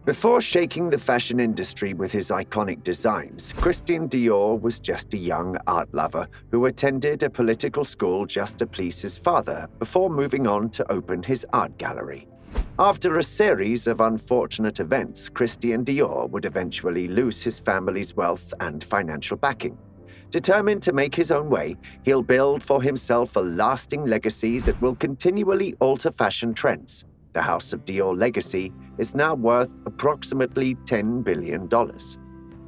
Before shaking the fashion industry with his iconic designs, Christian Dior was just a young art lover who attended a political school just to please his father before moving on to open his art gallery. After a series of unfortunate events, Christian Dior would eventually lose his family's wealth and financial backing. Determined to make his own way, he'll build for himself a lasting legacy that will continually alter fashion trends. The House of Dior legacy is now worth approximately $10 billion.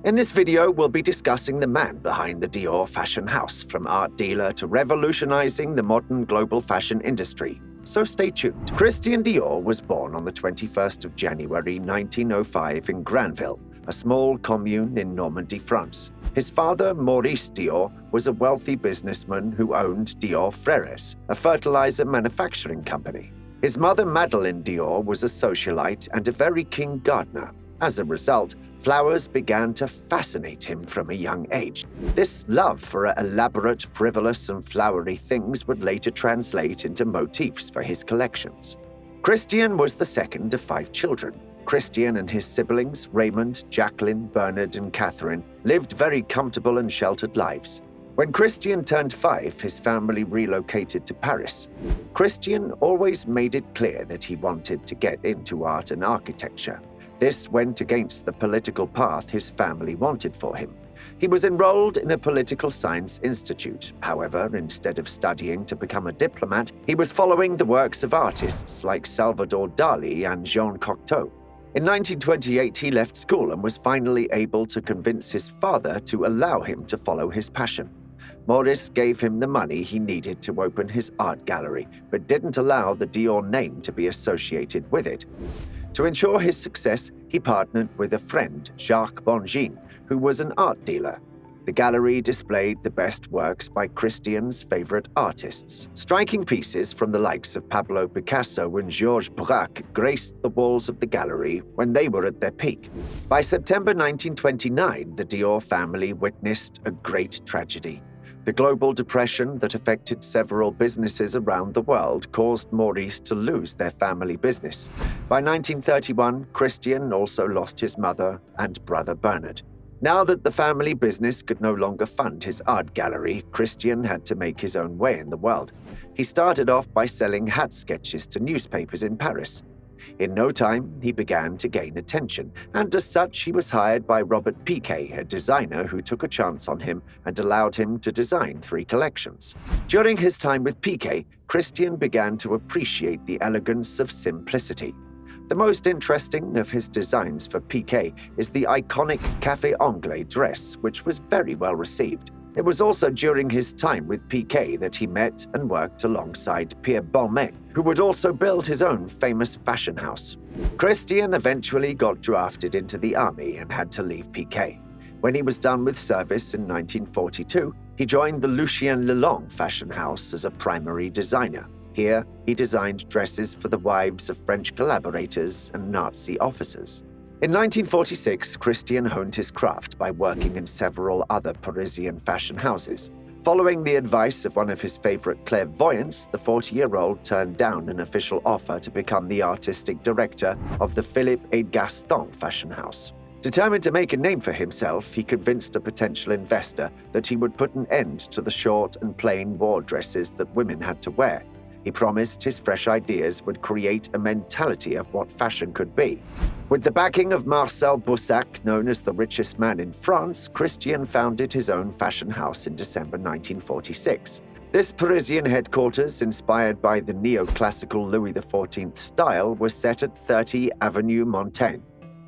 In this video, we'll be discussing the man behind the Dior fashion house, from art dealer to revolutionizing the modern global fashion industry. So stay tuned. Christian Dior was born on the 21st of January 1905 in Granville, a small commune in Normandy, France. His father, Maurice Dior, was a wealthy businessman who owned Dior Frères, a fertilizer manufacturing company. His mother, Madeleine Dior, was a socialite and a very keen gardener. As a result, flowers began to fascinate him from a young age. This love for elaborate, frivolous, and flowery things would later translate into motifs for his collections. Christian was the second of 5 children. Christian and his siblings, Raymond, Jacqueline, Bernard, and Catherine, lived very comfortable and sheltered lives. When Christian turned 5, his family relocated to Paris. Christian always made it clear that he wanted to get into art and architecture. This went against the political path his family wanted for him. He was enrolled in a political science institute. However, instead of studying to become a diplomat, he was following the works of artists like Salvador Dali and Jean Cocteau. In 1928, he left school and was finally able to convince his father to allow him to follow his passion. Maurice gave him the money he needed to open his art gallery, but didn't allow the Dior name to be associated with it. To ensure his success, he partnered with a friend, Jacques Bongin, who was an art dealer. The gallery displayed the best works by Christian's favorite artists. Striking pieces from the likes of Pablo Picasso and Georges Braque graced the walls of the gallery when they were at their peak. By September 1929, the Dior family witnessed a great tragedy. The global depression that affected several businesses around the world caused Maurice to lose their family business. By 1931, Christian also lost his mother and brother Bernard. Now that the family business could no longer fund his art gallery, Christian had to make his own way in the world. He started off by selling hat sketches to newspapers in Paris. In no time, he began to gain attention, and as such, he was hired by Robert Piquet, a designer who took a chance on him and allowed him to design 3 collections. During his time with Piquet, Christian began to appreciate the elegance of simplicity. The most interesting of his designs for Piquet is the iconic Café Anglais dress, which was very well received. It was also during his time with Piquet that he met and worked alongside Pierre Balmain, who would also build his own famous fashion house. Christian eventually got drafted into the army and had to leave Piquet. When he was done with service in 1942, he joined the Lucien Lelong fashion house as a primary designer. Here, he designed dresses for the wives of French collaborators and Nazi officers. In 1946, Christian honed his craft by working in several other Parisian fashion houses. Following the advice of one of his favorite clairvoyants, the 40-year-old turned down an official offer to become the artistic director of the Philippe et Gaston fashion house. Determined to make a name for himself, he convinced a potential investor that he would put an end to the short and plain war dresses that women had to wear. He promised his fresh ideas would create a mentality of what fashion could be. With the backing of Marcel Boussac, known as the richest man in France, Christian founded his own fashion house in December 1946. This Parisian headquarters, inspired by the neoclassical Louis XIV style, was set at 30 Avenue Montaigne.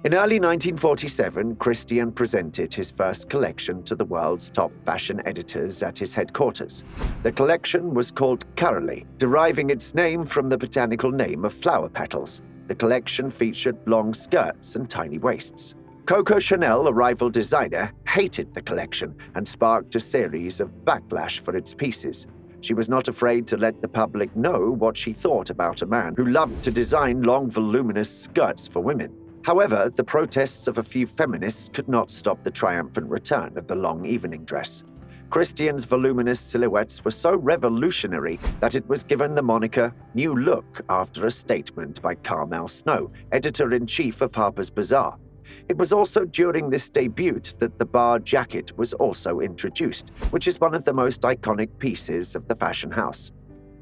In early 1947, Christian presented his first collection to the world's top fashion editors at his headquarters. The collection was called Caroline, deriving its name from the botanical name of flower petals. The collection featured long skirts and tiny waists. Coco Chanel, a rival designer, hated the collection and sparked a series of backlash for its pieces. She was not afraid to let the public know what she thought about a man who loved to design long, voluminous skirts for women. However, the protests of a few feminists could not stop the triumphant return of the long evening dress. Christian's voluminous silhouettes were so revolutionary that it was given the moniker New Look after a statement by Carmel Snow, editor-in-chief of Harper's Bazaar. It was also during this debut that the bar jacket was also introduced, which is one of the most iconic pieces of the fashion house.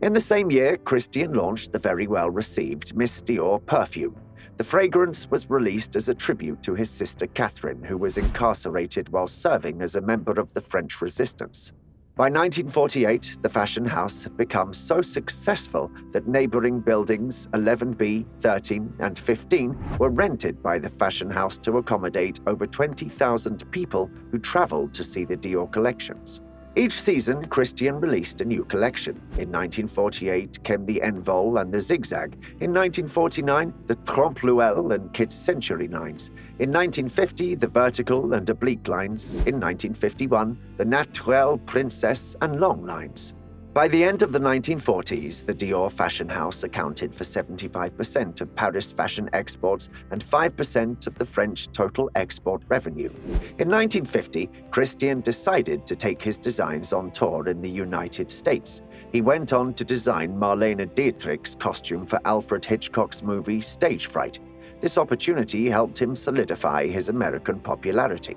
In the same year, Christian launched the very well-received Miss Dior perfume. The fragrance was released as a tribute to his sister Catherine, who was incarcerated while serving as a member of the French Resistance. By 1948, the fashion house had become so successful that neighboring buildings 11B, 13, and 15 were rented by the fashion house to accommodate over 20,000 people who traveled to see the Dior collections. Each season, Christian released a new collection. In 1948 came the Envol and the Zigzag. In 1949, the Trompe-l'œil and Kids Century lines. In 1950, the Vertical and Oblique lines. In 1951, the Naturelle, Princess, and Long lines. By the end of the 1940s, the Dior fashion house accounted for 75% of Paris fashion exports and 5% of the French total export revenue. In 1950, Christian decided to take his designs on tour in the United States. He went on to design Marlene Dietrich's costume for Alfred Hitchcock's movie Stage Fright. This opportunity helped him solidify his American popularity.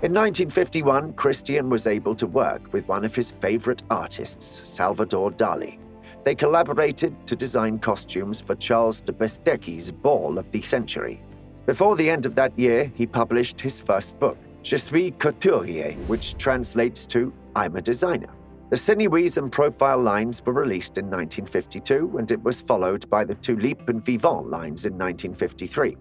In 1951, Christian was able to work with one of his favorite artists, Salvador Dali. They collaborated to design costumes for Charles de Bestecky's Ball of the Century. Before the end of that year, he published his first book, Je suis couturier, which translates to I'm a designer. The Sinuise and Profile lines were released in 1952, and it was followed by the Tulipe and Vivant lines in 1953.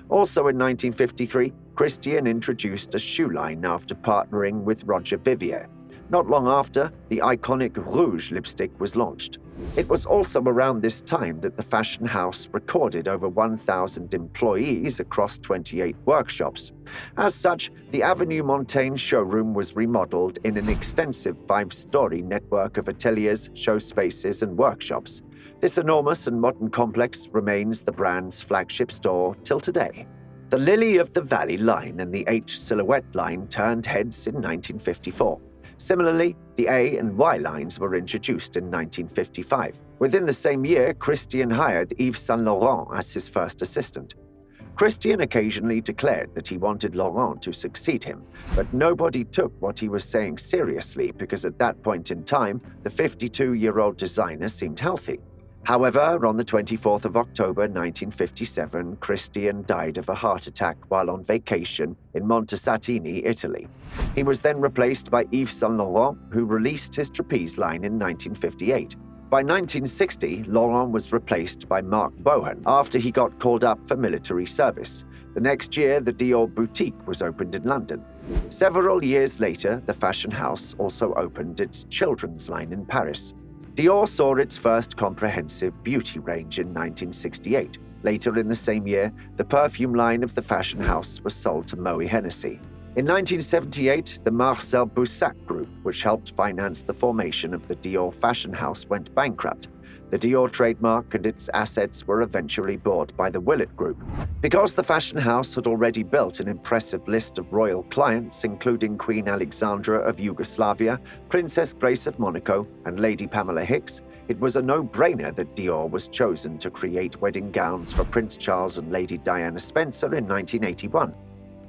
Also in 1953, Christian introduced a shoe line after partnering with Roger Vivier. Not long after, the iconic Rouge lipstick was launched. It was also around this time that the fashion house recorded over 1,000 employees across 28 workshops. As such, the Avenue Montaigne showroom was remodeled in an extensive 5-story network of ateliers, show spaces, and workshops. This enormous and modern complex remains the brand's flagship store till today. The Lily of the Valley line and the H Silhouette line turned heads in 1954. Similarly, the A and Y lines were introduced in 1955. Within the same year, Christian hired Yves Saint Laurent as his first assistant. Christian occasionally declared that he wanted Laurent to succeed him, but nobody took what he was saying seriously because at that point in time, the 52-year-old designer seemed healthy. However, on the 24th of October 1957, Christian died of a heart attack while on vacation in Montesatini, Italy. He was then replaced by Yves Saint Laurent, who released his trapeze line in 1958. By 1960, Laurent was replaced by Marc Bohan after he got called up for military service. The next year, the Dior boutique was opened in London. Several years later, the fashion house also opened its children's line in Paris. Dior saw its first comprehensive beauty range in 1968. Later in the same year, the perfume line of the fashion house was sold to Moët Hennessy. In 1978, the Marcel Boussac Group, which helped finance the formation of the Dior fashion house, went bankrupt. The Dior trademark and its assets were eventually bought by the Willett Group. Because the fashion house had already built an impressive list of royal clients, including Queen Alexandra of Yugoslavia, Princess Grace of Monaco, and Lady Pamela Hicks, it was a no-brainer that Dior was chosen to create wedding gowns for Prince Charles and Lady Diana Spencer in 1981.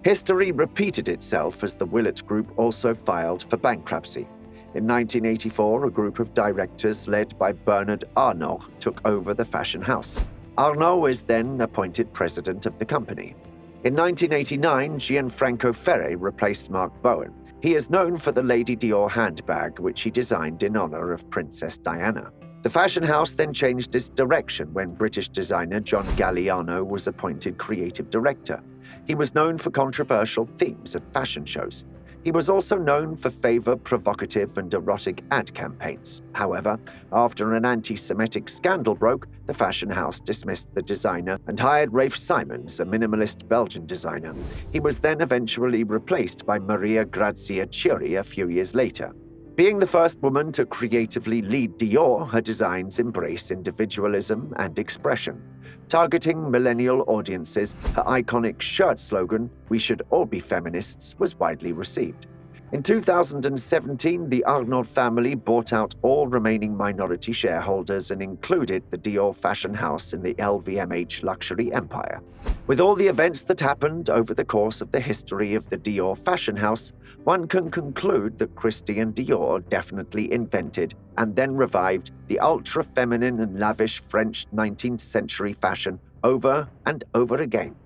History repeated itself as the Willett Group also filed for bankruptcy. In 1984, a group of directors led by Bernard Arnault took over the fashion house. Arnault is then appointed president of the company. In 1989, Gianfranco Ferre replaced Marc Bohan. He is known for the Lady Dior handbag, which he designed in honor of Princess Diana. The fashion house then changed its direction when British designer John Galliano was appointed creative director. He was known for controversial themes at fashion shows. He was also known for favor provocative and erotic ad campaigns. However, after an anti-Semitic scandal broke, the fashion house dismissed the designer and hired Rafe Simons, a minimalist Belgian designer. He was then eventually replaced by Maria Grazia Chiuri a few years later. Being the first woman to creatively lead Dior, her designs embrace individualism and expression. Targeting millennial audiences, her iconic shirt slogan, "We should all be feminists," was widely received. In 2017, the Arnault family bought out all remaining minority shareholders and included the Dior fashion house in the LVMH luxury empire. With all the events that happened over the course of the history of the Dior fashion house, one can conclude that Christian Dior definitely invented and then revived the ultra-feminine and lavish French 19th century fashion over and over again.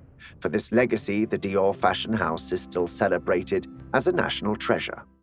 For this legacy, the Dior fashion house is still celebrated as a national treasure.